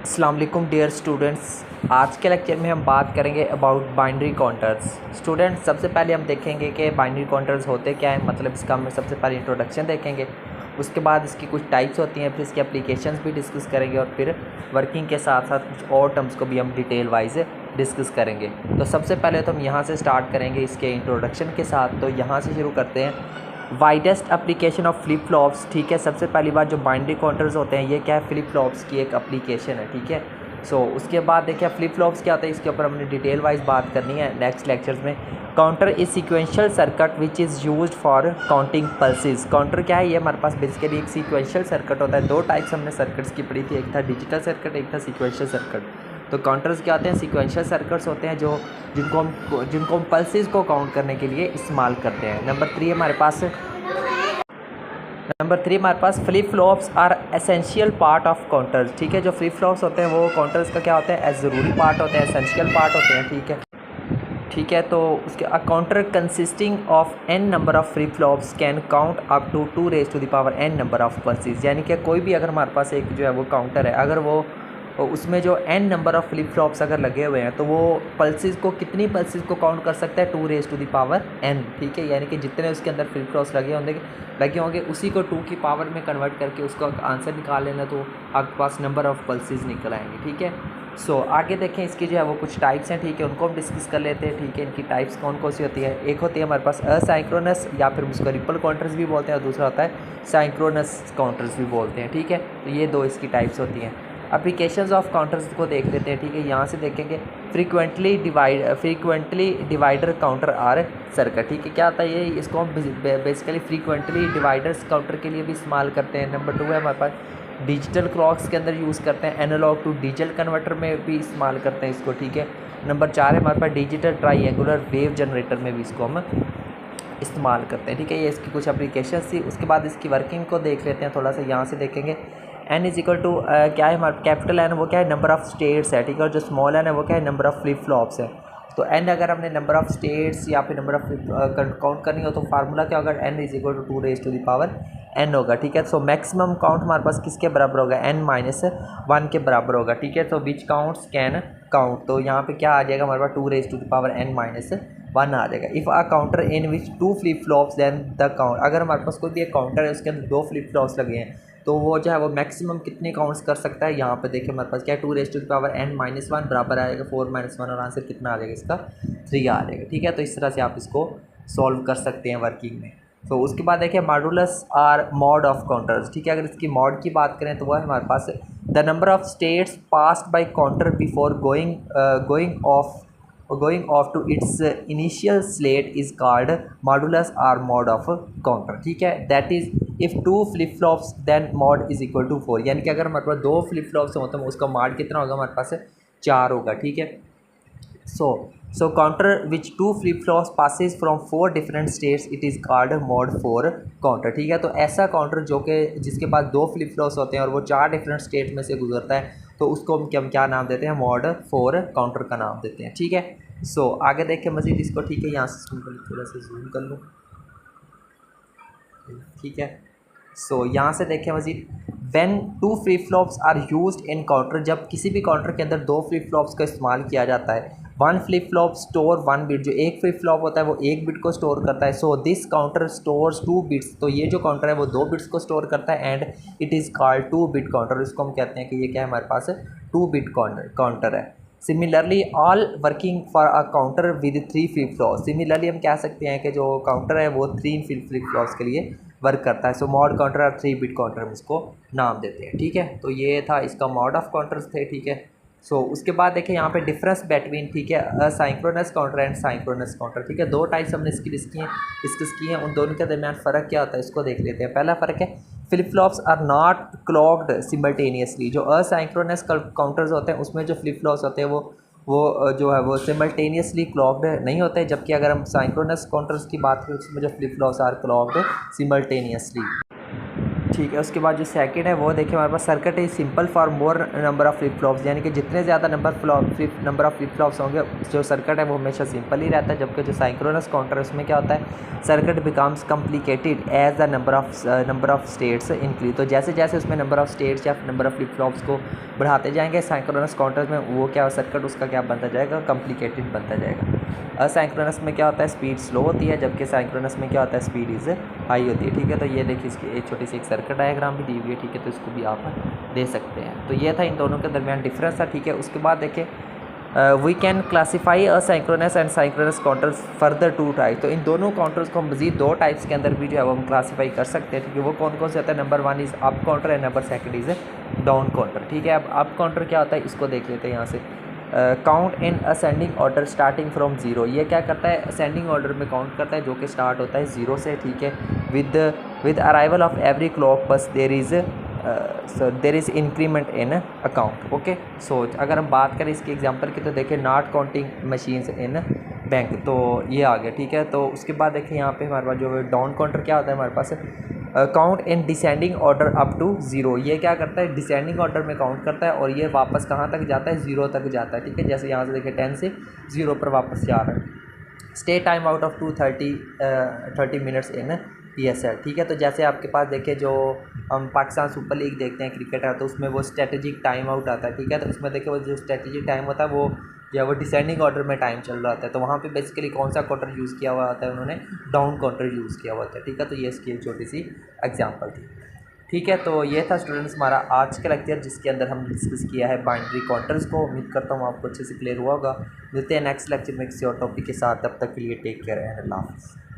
अस्सलाम वालेकुम dear students. आज के लेक्चर में हम बात करेंगे अबाउट बाइनरी काउंटर्स। स्टूडेंट्स, सबसे पहले हम देखेंगे कि बाइनरी काउंटर्स होते क्या हैं, मतलब इसका हम सबसे पहले इंट्रोडक्शन देखेंगे। उसके बाद इसकी कुछ टाइप्स होती हैं, फिर इसकी एप्लीकेशंस भी डिस्कस करेंगे और फिर वर्किंग के साथ साथ कुछ और टर्म्स को भी हम डिटेल वाइज डिस्कस करेंगे। तो सबसे पहले तो हम यहाँ से स्टार्ट करेंगे इसके इंट्रोडक्शन के साथ। तो यहाँ से शुरू करते हैं। Widest application of flip flops. ठीक है, सबसे पहली बात जो बाइनरी काउंटर्स होते हैं ये क्या है, फ्लिप फ्लॉप्स की एक एप्लीकेशन है। ठीक है, उसके बाद देखिए फ्लिप फ्लॉप्स क्या होता है, इसके ऊपर हमने डिटेल वाइज बात करनी है नेक्स्ट लेक्चर्स में। Counter is sequential circuit which is used for counting pulses. Counter क्या है, ये हमारे पास बेसिकली एक सीक्वेंशियल सर्किट होता है। दो टाइप्स हमने सर्किट्स की पढ़ी थी, एक था डिजिटल सर्किट, एक था सीक्वेंशियल सर्किट। तो काउंटर्स क्या होते हैं, सीक्वेंशियल सर्किट्स होते हैं जो जिनको हम पल्सेस को काउंट करने के लिए इस्तेमाल करते हैं। नंबर थ्री हमारे पास flip flops are essential part of counters. ठीक है, जो फ्लिप फ्लॉप्स होते हैं वो काउंटर्स का क्या होता है, ज़रूरी पार्ट होते हैं, एसेंशियल पार्ट होते हैं। ठीक है, तो उसके a counter consisting of n number of flip flops can count up to 2 n number of pulses. यानी कि कोई भी अगर हमारे पास एक जो है वो काउंटर है, अगर वो उसमें जो n number of flip flops अगर लगे हुए हैं तो वो पल्सेस को कितनी पल्सेस को काउंट कर सकता है, 2 n। ठीक है, यानी कि जितने उसके अंदर फ्लिप फ्लॉप्स लगे होंगे उसी को 2 की पावर में कन्वर्ट करके उसका आंसर निकाल लेना, तो आपके पास नंबर ऑफ पल्सेस निकल आएंगे। ठीक है, आगे देखें इसकी जो है वो कुछ टाइप्स हैं। ठीक है, उनको हम डिस्कस कर लेते हैं। ठीक है, इनकी टाइप्स कौन कौन सी होती है। एक होती है हमारे पास असाइक्रोनस, या फिर उसको रिपल काउंटर्स भी बोलते हैं, और दूसरा होता है साइक्रोनस काउंटर्स भी बोलते हैं। ठीक है, तो ये दो इसकी टाइप्स होती हैं। एप्लीकेशंस ऑफ काउंटर्स को देख लेते हैं। ठीक है, यहाँ से देखेंगे frequently divider counter R circuit. ठीक है, क्या होता है ये, इसको हम बेसिकली फ्रीक्वेंटली डिवाइडर्स काउंटर के लिए भी इस्तेमाल करते हैं। नंबर 2 है हमारे पास डिजिटल क्लॉक्स के अंदर यूज़ करते हैं, एनालॉग टू डिजिटल कन्वर्टर में भी इस्तेमाल करते हैं इसको। ठीक है, नंबर 4 है हमारे पास डिजिटल ट्राईएंगुलर वेव जनरेटर में भी इसको हम इस्तेमाल करते हैं। ठीक है, ये इसकी कुछ एप्लीकेशंस थी। उसके बाद इसकी वर्किंग को देख लेते हैं थोड़ा सा। यहाँ से देखेंगे n इज इक्वल टू क्या है हमारा कैपिटल N, वो क्या है, नंबर ऑफ़ स्टेट्स है। ठीक है, और जो स्मॉल n है वो क्या है, नंबर ऑफ़ फ्लिप फ्लॉप्स है। तो n अगर हमने नंबर ऑफ़ स्टेट्स या फिर नंबर ऑफ़ काउंट करनी हो तो फार्मूला क्या होगा, n is equal to 2n होगा। ठीक है, मैक्सिमम काउंट हमारे पास किसके बराबर होगा, n-1 के बराबर होगा। ठीक है, तो विच काउंट्स कैन काउंट, तो यहाँ पे क्या आ जाएगा हमारे पास 2n-1 आ जाएगा। If a counter in which 2 flip flops then the count, अगर हमारे पास कोई भी एक काउंटर है उसके अंदर 2 फ्लिप फ्लॉप्स लगे हैं तो वो जो है वो मैक्सिमम कितने काउंट्स कर सकता है। यहाँ पे देखिए हमारे पास क्या है, 2n-1 बराबर आएगा 4-1, और आंसर कितना आ जाएगा इसका, 3 आ जाएगा। ठीक है, तो इस तरह से आप इसको सॉल्व कर सकते हैं वर्किंग में। तो उसके बाद देखिए modulus or mod of counters. ठीक है, अगर इसकी मॉड की बात करें तो वह है हमारे पास the number of states passed by counter before going of to its initial state is called modulus or mod of counter. ठीक है, that is if 2 flip flops then mod is equal to 4। यानी कि अगर हमारे पास 2 flip flops हो तो उसका mod कितना होगा, हमारे पास 4 होगा। ठीक है, so counter which 2 flip flops passes from 4 different states it is called mod 4 counter. ठीक है, तो ऐसा काउंटर जो कि जिसके पास 2 फ्लिप फ्लॉप्स होते हैं और वो 4 डिफरेंट स्टेट में से गुजरता है तो उसको हम क्या नाम देते हैं, मॉड 4 काउंटर का नाम देते हैं। ठीक है, आगे देखें मज़ीद इसको। ठीक है, यहाँ से थोड़ा सा जूम कर लूँ। ठीक है, यहाँ से देखें मज़ीद, when 2 flip flops are used in counter, जब किसी भी काउंटर के अंदर 2 फ्लिप फ्लॉप्स का इस्तेमाल किया जाता है। 1 फ्लिप फ्लॉप स्टोर 1 बिट, जो एक फ्लिप फ्लॉप होता है वो 1 बिट को स्टोर करता है। दिस काउंटर स्टोर्स 2 बिट्स, तो ये जो काउंटर है वो 2 बिट्स को स्टोर करता है and it is called 2 bit counter. इसको हम कहते हैं कि ये क्या है, हमारे पास 2 बिट काउंटर है। Similarly all working for a counter with 3 flip flops. Similarly हम कह सकते हैं कि जो काउंटर है वो 3 फ्लिप फ्लॉप्स के लिए वर्क करता है। मॉड काउंटर और 3 बिट काउंटर हम इसको नाम देते हैं। ठीक है, तो ये था इसका मॉड ऑफ काउंटर्स थे। ठीक है, उसके बाद देखिए यहाँ पे डिफरेंस बिटवीन, ठीक है, असाइक्रोनस काउंटर एंड साइक्रोनस काउंटर। ठीक है, 2 टाइप्स हमने इसकी डिस्कस की हैं। उन दोनों के दरमियान फ़र्क क्या होता है इसको देख लेते हैं। पहला फ़र्क है flip flops are not clocked simultaneously. जो असाइक्रोनस काउंटर्स होते हैं उसमें जो फ्लिप फ्लॉप्स होते हैं वो जो है वो सिमल्टेनियसली क्लॉक्ड नहीं होते, जबकि अगर हम साइक्रोनस काउंटर्स की बात करें उसमें जो flip flops are clocked simultaneously. ठीक है। उसके बाद जो सेकंड है वो देखिए हमारे पास circuit is simple for more number of flip flops, यानी कि जितने ज़्यादा नंबर ऑफ फ्लिप फ्लॉप्स होंगे जो सर्किट है वो हमेशा सिंपल ही रहता है। जबकि जो साइक्रोनस काउंटर है उसमें क्या होता है, circuit becomes complicated as the number of states increase. तो जैसे जैसे उसमें नंबर ऑफ स्टेट्स या नंबर ऑफ फ्लिप फ्लॉप्स को बढ़ाते जाएंगे साइक्रोनस काउंटर में, वो क्या सर्किट उसका क्या बनता जाएगा, कॉम्प्लिकेटेड बनता जाएगा। असाइक्रोनस में क्या होता है, स्पीड स्लो होती है, जबकि साइक्रोनस में क्या होता है, स्पीड इज़ हाई होती है। ठीक है, तो ये देखिए इसकी एक छोटी सी एक सर्किट डायग्राम भी दी हुई है। ठीक है, तो इसको भी आप दे सकते हैं। तो ये था इन दोनों के दरमियान डिफरेंस था। ठीक है, उसके बाद देखिए we can classify asynchronous and synchronous counters further to type. तो इन दोनों काउंटर्स को हम मजीद दो टाइप्स के अंदर भी जो है वो हम क्लासीफाई कर सकते हैं। ठीक है, वो कौन कौन से होता है, number 1 is up counter and number 2 is down counter. ठीक है, अब अप काउंटर क्या होता है इसको देख लेते हैं यहाँ से। Count in ascending order starting from zero, ये क्या करता है, असेंडिंग ऑर्डर में काउंट करता है जो कि स्टार्ट होता है ज़ीरो से। ठीक है, with arrival of every clock bus there is increment in account. Okay, so अगर हम बात करें इसके एग्जांपल की तो देखिए note counting machines in bank, तो ये आ गया। ठीक है, तो उसके बाद देखिए यहाँ पे हमारे पास जो डाउन काउंटर क्या होता है हमारे पास, count in descending order up to zero. ये क्या करता है, डिसेंडिंग ऑर्डर में काउंट करता है और ये वापस कहाँ तक जाता है, ज़ीरो तक जाता है। ठीक है, जैसे यहाँ से देखिए 10 से 0 पर वापस जा रहा है। Stay time out of 30 minutes in PSL। ठीक है, तो जैसे आपके पास देखिए जो हम पाकिस्तान सुपर लीग देखते हैं क्रिकेट है, तो उसमें वो स्ट्रेटेजिक टाइम आउट आता है। ठीक है, तो उसमें देखिए वो जो स्ट्रेटेजिक टाइम होता है वो या वो डिसेंडिंग ऑर्डर में टाइम चल रहा होता है, तो वहाँ पे बेसिकली कौन सा काउंटर यूज़ किया हुआ होता है, उन्होंने डाउन काउंटर यूज़ किया हुआ होता है। ठीक है, तो ये इसकी एक छोटी सी एग्जांपल थी। ठीक है, तो ये था स्टूडेंट्स हमारा आज का लेक्चर जिसके अंदर हम डिस्कस किया है बाइनरी काउंटर्स को। उम्मीद करता हूँ आपको अच्छे से क्लियर हुआ होगा। मिलते हैं नेक्स्ट लेक्चर में किसी और टॉपिक के साथ, तब तक के लिए टेक केयर एंड अल्लाह हाफ़िज़।